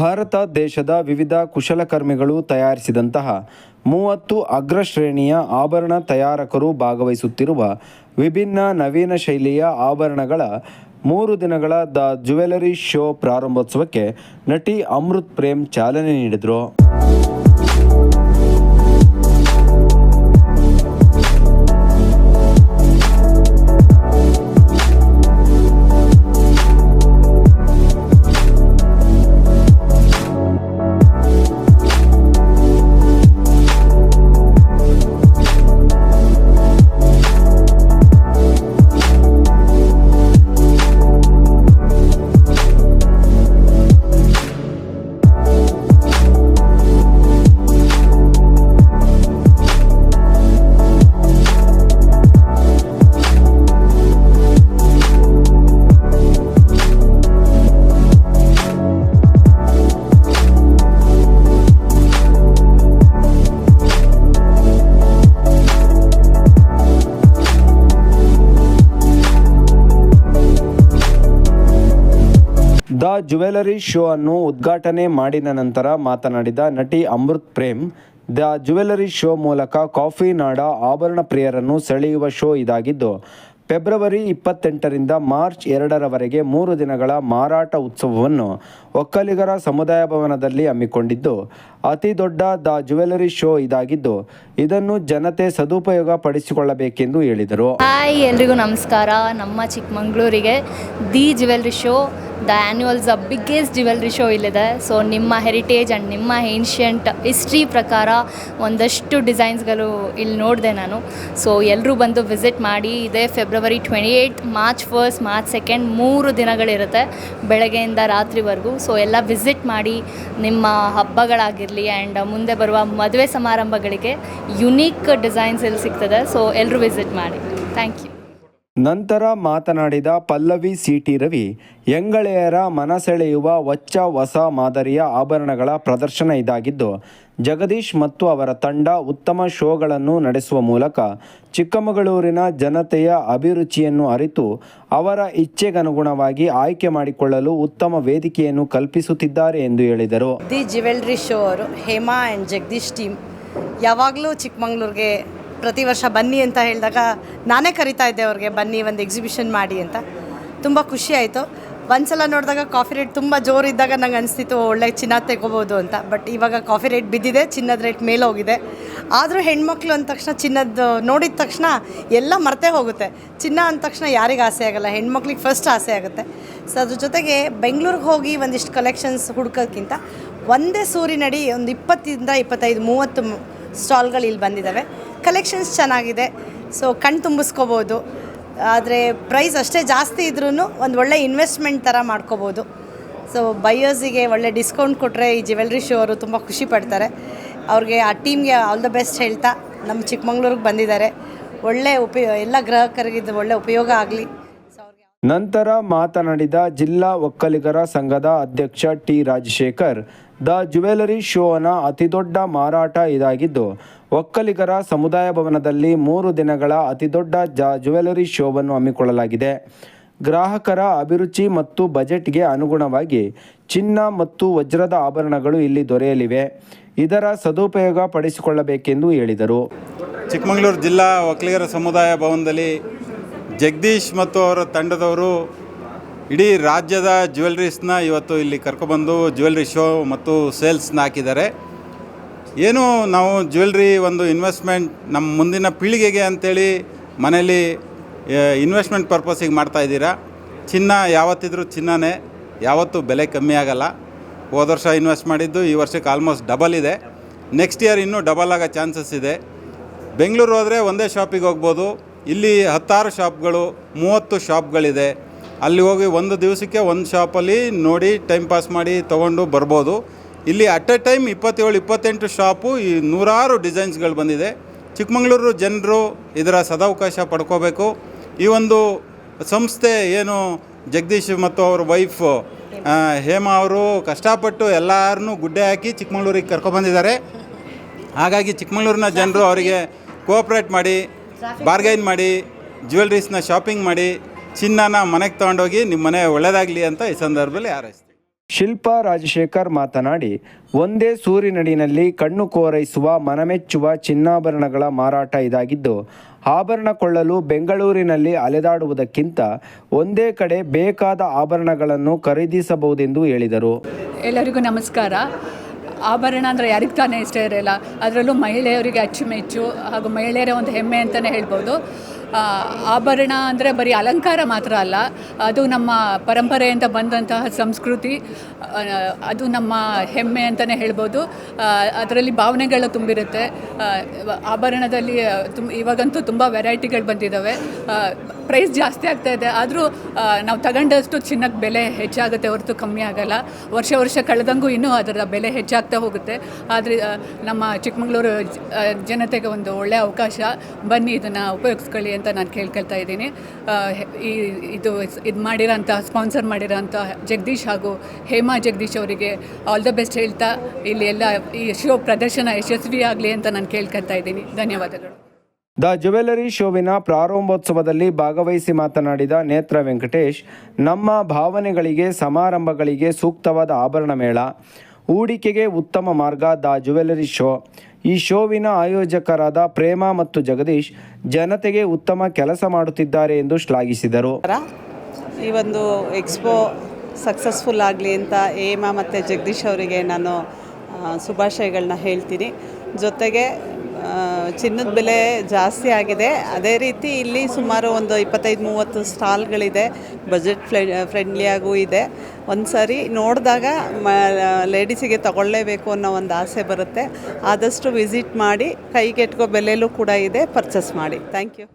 ಭಾರತ ದೇಶದ ವಿವಿಧ ಕುಶಲಕರ್ಮಿಗಳು ತಯಾರಿಸಿದಂತಹ 30 ಅಗ್ರಶ್ರೇಣಿಯ ಆಭರಣ ತಯಾರಕರು ಭಾಗವಹಿಸುತ್ತಿರುವ ವಿಭಿನ್ನ ನವೀನ ಶೈಲಿಯ ಆಭರಣಗಳ 3 ದಿನಗಳ ದ ಜ್ಯುವೆಲರಿ ಶೋ ಪ್ರಾರಂಭೋತ್ಸವಕ್ಕೆ ನಟಿ ಅಮೃತ್ ಪ್ರೇಮ್ ಚಾಲನೆ ನೀಡಿದರು. ದ ಜ್ಯುವೆಲರಿ ಶೋ ಅನ್ನು ಉದ್ಘಾಟನೆ ಮಾಡಿದ ನಂತರ ಮಾತನಾಡಿದ ನಟಿ Amrit Prem, the jewellery show ಮೂಲಕ ಕಾಫಿ ನಾಡ ಆಭರಣ ಪ್ರಿಯರನ್ನು ಸೆಳೆಯುವ ಶೋ ಇದಾಗಿದ್ದು, ಫೆಬ್ರವರಿ 28ರಿಂದ ಮಾರ್ಚ್ 2ರವರೆಗೆ 3 ದಿನಗಳ ಮಾರಾಟ ಉತ್ಸವವನ್ನು ಒಕ್ಕಲಿಗರ ಸಮುದಾಯ ಭವನದಲ್ಲಿ ಹಮ್ಮಿಕೊಂಡಿದ್ದು, ಅತಿ ದೊಡ್ಡ ದ ಜ್ಯುವೆಲರಿ ಶೋ ಇದಾಗಿದ್ದು, ಇದನ್ನು ಜನತೆ ಸದುಪಯೋಗ ಪಡಿಸಿಕೊಳ್ಳಬೇಕೆಂದು ಹೇಳಿದರು. ಹಾಯ್, ಎಲ್ರಿಗೂ ನಮಸ್ಕಾರ. ನಮ್ಮ ಚಿಕ್ಕಮಂಗ್ಳೂರಿಗೆ the jewellery show, the annuals biggest jewellery show ಇಲ್ಲಿದೆ. ಸೊ ನಿಮ್ಮ ಹೆರಿಟೇಜ್ ಆ್ಯಂಡ್ ನಿಮ್ಮ ಏನ್ಷಿಯಂಟ್ ಹಿಸ್ಟ್ರಿ ಪ್ರಕಾರ ಒಂದಷ್ಟು ಡಿಸೈನ್ಸ್ಗಳು ಇಲ್ಲಿ ನೋಡಿದೆ ನಾನು. ಸೊ ಎಲ್ಲರೂ ಬಂದು ವಿಸಿಟ್ ಮಾಡಿ. ಇದೆ ಫೆಬ್ರವರಿ 28, ಮಾರ್ಚ್ 1, ಮಾರ್ಚ್ 2 3 ದಿನಗಳಿರುತ್ತೆ, ಬೆಳಗ್ಗೆಯಿಂದ ರಾತ್ರಿವರೆಗೂ. ಸೊ ಎಲ್ಲ ವಿಸಿಟ್ ಮಾಡಿ. ನಿಮ್ಮ ಹಬ್ಬಗಳಾಗಿರಲಿ ಆ್ಯಂಡ್ ಮುಂದೆ ಬರುವ ಮದುವೆ ಸಮಾರಂಭಗಳಿಗೆ ಯುನೀಕ್ ಡಿಸೈನ್ಸ್ ಇಲ್ಲಿ ಸಿಗ್ತದೆ. ಸೊ ಎಲ್ಲರೂ ವಿಸಿಟ್ ಮಾಡಿ. Thank you. ನಂತರ ಮಾತನಾಡಿದ ಪಲ್ಲವಿ ಸಿ.ಟಿ. ರವಿ, ಎಂಗಳೆಯರ ಮನಸೆಳೆಯುವ ಹೊಸ ಮಾದರಿಯ ಆಭರಣಗಳ ಪ್ರದರ್ಶನ ಇದಾಗಿದ್ದು, ಜಗದೀಶ್ ಮತ್ತು ಅವರ ತಂಡ ಉತ್ತಮ ಶೋಗಳನ್ನು ನಡೆಸುವ ಮೂಲಕ ಚಿಕ್ಕಮಗಳೂರಿನ ಜನತೆಯ ಅಭಿರುಚಿಯನ್ನು ಅರಿತು ಅವರ ಇಚ್ಛೆಗನುಗುಣವಾಗಿ ಆಯ್ಕೆ ಮಾಡಿಕೊಳ್ಳಲು ಉತ್ತಮ ವೇದಿಕೆಯನ್ನು ಕಲ್ಪಿಸುತ್ತಿದ್ದಾರೆ ಎಂದು ಹೇಳಿದರು. ದಿ ಜ್ಯುವೆಲ್ರಿ ಶೋ ಅವರು ಹೇಮಾ ಆ್ಯಂಡ್ ಜಗದೀಶ್ ಟೀಮ್ ಯಾವಾಗಲೂ ಚಿಕ್ಕಮಂಗ್ಳೂರಿಗೆ ಪ್ರತಿ ವರ್ಷ ಬನ್ನಿ ಅಂತ ಹೇಳಿದಾಗ ನಾನೇ ಕರಿತಾ ಇದ್ದೆ ಅವ್ರಿಗೆ, ಬನ್ನಿ ಒಂದು ಎಕ್ಸಿಬಿಷನ್ ಮಾಡಿ ಅಂತ. ತುಂಬ ಖುಷಿ ಆಯಿತು. ಒಂದು ಸಲ ನೋಡಿದಾಗ ಕಾಫಿ ರೇಟ್ ತುಂಬ ಜೋರಿದ್ದಾಗ ನಂಗೆ ಅನಿಸ್ತಿತ್ತು ಒಳ್ಳೆ ಚಿನ್ನ ತೆಗೋಬೋದು ಅಂತ. ಬಟ್ ಇವಾಗ ಕಾಫಿ ರೇಟ್ ಬಿದ್ದಿದೆ, ಚಿನ್ನದ ರೇಟ್ ಮೇಲೆ ಹೋಗಿದೆ. ಆದರೂ ಹೆಣ್ಮಕ್ಳು ಅಂದ ತಕ್ಷಣ ಚಿನ್ನದ ನೋಡಿದ ತಕ್ಷಣ ಎಲ್ಲ ಮರ್ತೇ ಹೋಗುತ್ತೆ. ಚಿನ್ನ ಅಂದ ತಕ್ಷಣ ಯಾರಿಗೆ ಆಸೆ ಆಗೋಲ್ಲ, ಹೆಣ್ಮಕ್ಳಿಗೆ ಫಸ್ಟ್ ಆಸೆ ಆಗುತ್ತೆ. ಸೊ ಅದ್ರ ಜೊತೆಗೆ ಬೆಂಗಳೂರಿಗೆ ಹೋಗಿ ಒಂದಿಷ್ಟು ಕಲೆಕ್ಷನ್ಸ್ ಹುಡ್ಕೋಕ್ಕಿಂತ ಒಂದೇ ಸೂರಿನಡಿ ಒಂದು 20ರಿಂದ 25, 30 ಸ್ಟಾಲ್ಗಳು ಇಲ್ಲಿ ಬಂದಿದ್ದಾವೆ. ಕಲೆಕ್ಷನ್ಸ್ ಚೆನ್ನಾಗಿದೆ. ಸೊ ಕಣ್ಣು ತುಂಬಿಸ್ಕೋಬೋದು. ಆದರೆ ಪ್ರೈಸ್ ಅಷ್ಟೇ ಜಾಸ್ತಿ ಇದ್ರೂ ಒಂದು ಒಳ್ಳೆ ಇನ್ವೆಸ್ಟ್ಮೆಂಟ್ ಥರ ಮಾಡ್ಕೋಬೋದು. ಸೊ ಬೈಯರ್ಸಿಗೆ ಒಳ್ಳೆ ಡಿಸ್ಕೌಂಟ್ ಕೊಟ್ಟರೆ ಈ ಜ್ಯುವೆಲ್ರಿ ಶೋ ಅವರು ತುಂಬ ಖುಷಿ ಪಡ್ತಾರೆ. ಅವ್ರಿಗೆ ಆ ಟೀಮ್ಗೆ ಆಲ್ ದ ಬೆಸ್ಟ್ ಹೇಳ್ತಾ ನಮ್ಮ ಚಿಕ್ಕಮಂಗ್ಳೂರಿಗೆ ಬಂದಿದ್ದಾರೆ. ಒಳ್ಳೆ ಎಲ್ಲ ಗ್ರಾಹಕರಿಗೆ ಇದು ಒಳ್ಳೆ ಉಪಯೋಗ ಆಗಲಿ. ನಂತರ ಮಾತನಾಡಿದ ಜಿಲ್ಲಾ ಒಕ್ಕಲಿಗರ ಸಂಘದ ಅಧ್ಯಕ್ಷ ಟಿ. ರಾಜಶೇಖರ್, ದ ಜ್ಯುವೆಲರಿ ಶೋನ ಅತಿದೊಡ್ಡ ಮಾರಾಟ ಇದಾಗಿದ್ದು, ಒಕ್ಕಲಿಗರ ಸಮುದಾಯ ಭವನದಲ್ಲಿ 3 ದಿನಗಳ ಅತಿದೊಡ್ಡ ಜ್ಯುವೆಲರಿ ಶೋವನ್ನು ಹಮ್ಮಿಕೊಳ್ಳಲಾಗಿದೆ. ಗ್ರಾಹಕರ ಅಭಿರುಚಿ ಮತ್ತು ಬಜೆಟ್ಗೆ ಅನುಗುಣವಾಗಿ ಚಿನ್ನ ಮತ್ತು ವಜ್ರದ ಆಭರಣಗಳು ಇಲ್ಲಿ ದೊರೆಯಲಿವೆ. ಇದರ ಸದುಪಯೋಗ ಪಡಿಸಿಕೊಳ್ಳಬೇಕೆಂದು ಹೇಳಿದರು. ಚಿಕ್ಕಮಗಳೂರು ಜಿಲ್ಲಾ ಒಕ್ಕಲಿಗರ ಸಮುದಾಯ ಭವನದಲ್ಲಿ ಜಗದೀಶ್ ಮತ್ತು ಅವರ ತಂಡದವರು ಇಡೀ ರಾಜ್ಯದ ಜ್ಯುವೆಲ್ರೀಸ್ನ ಇವತ್ತು ಇಲ್ಲಿ ಕರ್ಕೊಬಂದು ಜ್ಯುವೆಲ್ರಿ ಶೋ ಮತ್ತು ಸೇಲ್ಸ್ನ ಹಾಕಿದ್ದಾರೆ. ಏನು ನಾವು ಜ್ಯುವೆಲ್ರಿ ಒಂದು ಇನ್ವೆಸ್ಟ್ಮೆಂಟ್ ನಮ್ಮ ಮುಂದಿನ ಪೀಳಿಗೆಗೆ ಅಂಥೇಳಿ ಮನೇಲಿ ಇನ್ವೆಸ್ಟ್ಮೆಂಟ್ ಪರ್ಪಸಿಗೆ ಮಾಡ್ತಾಯಿದ್ದೀರಾ. ಚಿನ್ನ ಯಾವತ್ತಿದ್ರೂ ಚಿನ್ನನೇ, ಯಾವತ್ತೂ ಬೆಲೆ ಕಮ್ಮಿ ಆಗೋಲ್ಲ. ಹೋದ ವರ್ಷ ಇನ್ವೆಸ್ಟ್ ಮಾಡಿದ್ದು ಈ ವರ್ಷಕ್ಕೆ ಆಲ್ಮೋಸ್ಟ್ ಡಬಲ್ ಇದೆ. ನೆಕ್ಸ್ಟ್ ಇಯರ್ ಇನ್ನೂ ಡಬಲ್ ಆಗೋ ಚಾನ್ಸಸ್ ಇದೆ. ಬೆಂಗಳೂರು ಹೋದರೆ ಒಂದೇ ಶಾಪಿಗೆ ಹೋಗ್ಬೋದು. ಇಲ್ಲಿ 16 ಶಾಪ್ಗಳು, 30 ಶಾಪ್ಗಳಿದೆ. ಅಲ್ಲಿ ಹೋಗಿ ಒಂದು ದಿವಸಕ್ಕೆ ಒಂದು ಶಾಪಲ್ಲಿ ನೋಡಿ ಟೈಮ್ ಪಾಸ್ ಮಾಡಿ ತೊಗೊಂಡು ಬರ್ಬೋದು. ಇಲ್ಲಿ ಅಟ್ ಎ ಟೈಮ್ 27-28 ಶಾಪು, ಈ 100 ಡಿಸೈನ್ಸ್ಗಳು ಬಂದಿದೆ. ಚಿಕ್ಕಮಗಳೂರು ಜನರು ಇದರ ಸದಾವಕಾಶ ಪಡ್ಕೋಬೇಕು. ಈ ಒಂದು ಸಂಸ್ಥೆ ಏನು ಜಗದೀಶ್ ಮತ್ತು ಅವ್ರ ವೈಫ್ ಹೇಮಾ ಅವರು ಕಷ್ಟಪಟ್ಟು ಎಲ್ಲರನ್ನೂ ಗುಡ್ಡೆ ಹಾಕಿ ಚಿಕ್ಕಮಗಳೂರಿಗೆ ಕರ್ಕೊಬಂದಿದ್ದಾರೆ. ಹಾಗಾಗಿ ಚಿಕ್ಕಮಗಳೂರಿನ ಜನರು ಅವರಿಗೆ ಕೋಆಪ್ರೇಟ್ ಮಾಡಿ, ಬಾರ್ಗೈನ್ ಮಾಡಿ, ಜ್ಯುವೆಲ್ರೀಸ್ನ ಶಾಪಿಂಗ್ ಮಾಡಿ, ಚಿನ್ನನ ಮನೆಗೆ ತೊಗೊಂಡೋಗಿ ನಿಮ್ಮ ಮನೆ ಒಳ್ಳೆಯದಾಗಲಿ ಅಂತ ಈ ಸಂದರ್ಭದಲ್ಲಿ ಹಾರೈಸ್ತೀನಿ. ಶಿಲ್ಪಾ ರಾಜಶೇಖರ್ ಮಾತನಾಡಿ, ಒಂದೇ ಸೂರಿನಡಿನಲ್ಲಿ ಕಣ್ಣು ಕೋರೈಸುವ ಮನಮೆಚ್ಚುವ ಚಿನ್ನಾಭರಣಗಳ ಮಾರಾಟ ಇದಾಗಿದ್ದು, ಆಭರಣ ಕೊಳ್ಳಲು ಬೆಂಗಳೂರಿನಲ್ಲಿ ಅಲೆದಾಡುವುದಕ್ಕಿಂತ ಒಂದೇ ಕಡೆ ಬೇಕಾದ ಆಭರಣಗಳನ್ನು ಖರೀದಿಸಬಹುದೆಂದು ಹೇಳಿದರು. ಎಲ್ಲರಿಗೂ ನಮಸ್ಕಾರ. ಆಭರಣ ಅಂದರೆ ಯಾರಿಗೆ ತಾನೇ ಇಷ್ಟ ಇರೋಲ್ಲ, ಅದರಲ್ಲೂ ಮಹಿಳೆಯರಿಗೆ ಅಚ್ಚುಮೆಚ್ಚು ಹಾಗೂ ಮಹಿಳೆಯರ ಒಂದು ಹೆಮ್ಮೆ ಅಂತಲೇ ಹೇಳ್ಬೋದು. ಆಭರಣ ಅಂದರೆ ಬರೀ ಅಲಂಕಾರ ಮಾತ್ರ ಅಲ್ಲ, ಅದು ನಮ್ಮ ಪರಂಪರೆಯಿಂದ ಬಂದಂತಹ ಸಂಸ್ಕೃತಿ, ಅದು ನಮ್ಮ ಹೆಮ್ಮೆ ಅಂತಲೇ ಹೇಳ್ಬೋದು. ಅದರಲ್ಲಿ ಭಾವನೆಗಳು ತುಂಬಿರುತ್ತೆ. ಆಭರಣದಲ್ಲಿ ಇವಾಗಂತೂ ತುಂಬ ವೆರೈಟಿಗಳು ಬಂದಿದ್ದಾವೆ. ಪ್ರೈಸ್ ಜಾಸ್ತಿ ಆಗ್ತಾಯಿದೆ, ಆದರೂ ನಾವು ತಗೊಂಡಷ್ಟು ಚಿನ್ನಕ್ಕೆ ಬೆಲೆ ಹೆಚ್ಚಾಗುತ್ತೆ ಹೊರತು ಕಮ್ಮಿ ಆಗೋಲ್ಲ. ವರ್ಷ ಕಳೆದಂಗೂ ಇನ್ನೂ ಅದರ ಬೆಲೆ ಹೆಚ್ಚಾಗ್ತಾ ಹೋಗುತ್ತೆ. ಆದರೆ ನಮ್ಮ ಚಿಕ್ಕಮಗಳೂರು ಜನತೆಗೆ ಒಂದು ಒಳ್ಳೆಯ ಅವಕಾಶ, ಬನ್ನಿ ಇದನ್ನು ಉಪಯೋಗಿಸ್ಕೊಳ್ಳಿ ಅಂತ ನಾನು ಕೇಳ್ಕೊಳ್ತಾ ಇದ್ದೀನಿ. ಇದು ಮಾಡಿರೋಂಥ ಸ್ಪಾನ್ಸರ್ ಮಾಡಿರೋಂಥ ಜಗದೀಶ್ ಹಾಗೂ ಹೇಮಾ ಜಗದೀಶ್ ಅವರಿಗೆ ಆಲ್ ದ ಬೆಸ್ಟ್ ಹೇಳ್ತಾ, ಇಲ್ಲಿ ಎಲ್ಲ ಈ ಶೋ ಪ್ರದರ್ಶನ ಯಶಸ್ವಿ ಆಗಲಿ ಅಂತ ನಾನು ಕೇಳ್ಕೊಳ್ತಾ ಇದ್ದೀನಿ. ಧನ್ಯವಾದಗಳು. ದ ಜ್ಯುವೆಲರಿ ಶೋವಿನ ಪ್ರಾರಂಭೋತ್ಸವದಲ್ಲಿ ಭಾಗವಹಿಸಿ ಮಾತನಾಡಿದ ನೇತ್ರ ವೆಂಕಟೇಶ್, ನಮ್ಮ ಭಾವನೆಗಳಿಗೆ ಸಮಾರಂಭಗಳಿಗೆ ಸೂಕ್ತವಾದ ಆಭರಣ ಮೇಳ, ಹೂಡಿಕೆಗೆ ಉತ್ತಮ ಮಾರ್ಗ ದ ಜ್ಯುವೆಲರಿ ಶೋ. ಈ ಶೋವಿನ ಆಯೋಜಕರಾದ ಪ್ರೇಮ ಮತ್ತು ಜಗದೀಶ್ ಜನತೆಗೆ ಉತ್ತಮ ಕೆಲಸ ಮಾಡುತ್ತಿದ್ದಾರೆ ಎಂದು ಶ್ಲಾಘಿಸಿದರು. ಈ ಒಂದು ಎಕ್ಸ್ಪೋ ಸಕ್ಸಸ್ಫುಲ್ ಆಗಲಿ ಅಂತ ಹೇಮಾ ಮತ್ತು ಜಗದೀಶ್ ಅವರಿಗೆ ನಾನು ಶುಭಾಶಯಗಳನ್ನ ಹೇಳ್ತೀನಿ. ಜೊತೆಗೆ ಚಿನ್ನದ ಬೆಲೆ ಜಾಸ್ತಿ ಆಗಿದೆ, ಅದೇ ರೀತಿ ಇಲ್ಲಿ ಸುಮಾರು ಒಂದು 25-30 ಸ್ಟಾಲ್ಗಳಿದೆ, ಬಜೆಟ್ ಫ್ರೆಂಡ್ಲಿಯಾಗೂ ಇದೆ. ಒಂದು ಸಾರಿ ನೋಡಿದಾಗ ಲೇಡೀಸಿಗೆ ತಗೊಳ್ಳೇಬೇಕು ಅನ್ನೋ ಒಂದು ಆಸೆ ಬರುತ್ತೆ. ಆದಷ್ಟು ವಿಸಿಟ್ ಮಾಡಿ, ಕೈಗೆಟ್ಕೋ ಬೆಲೆಯಲ್ಲೂ ಕೂಡ ಇದೆ, ಪರ್ಚೇಸ್ ಮಾಡಿ. Thank you.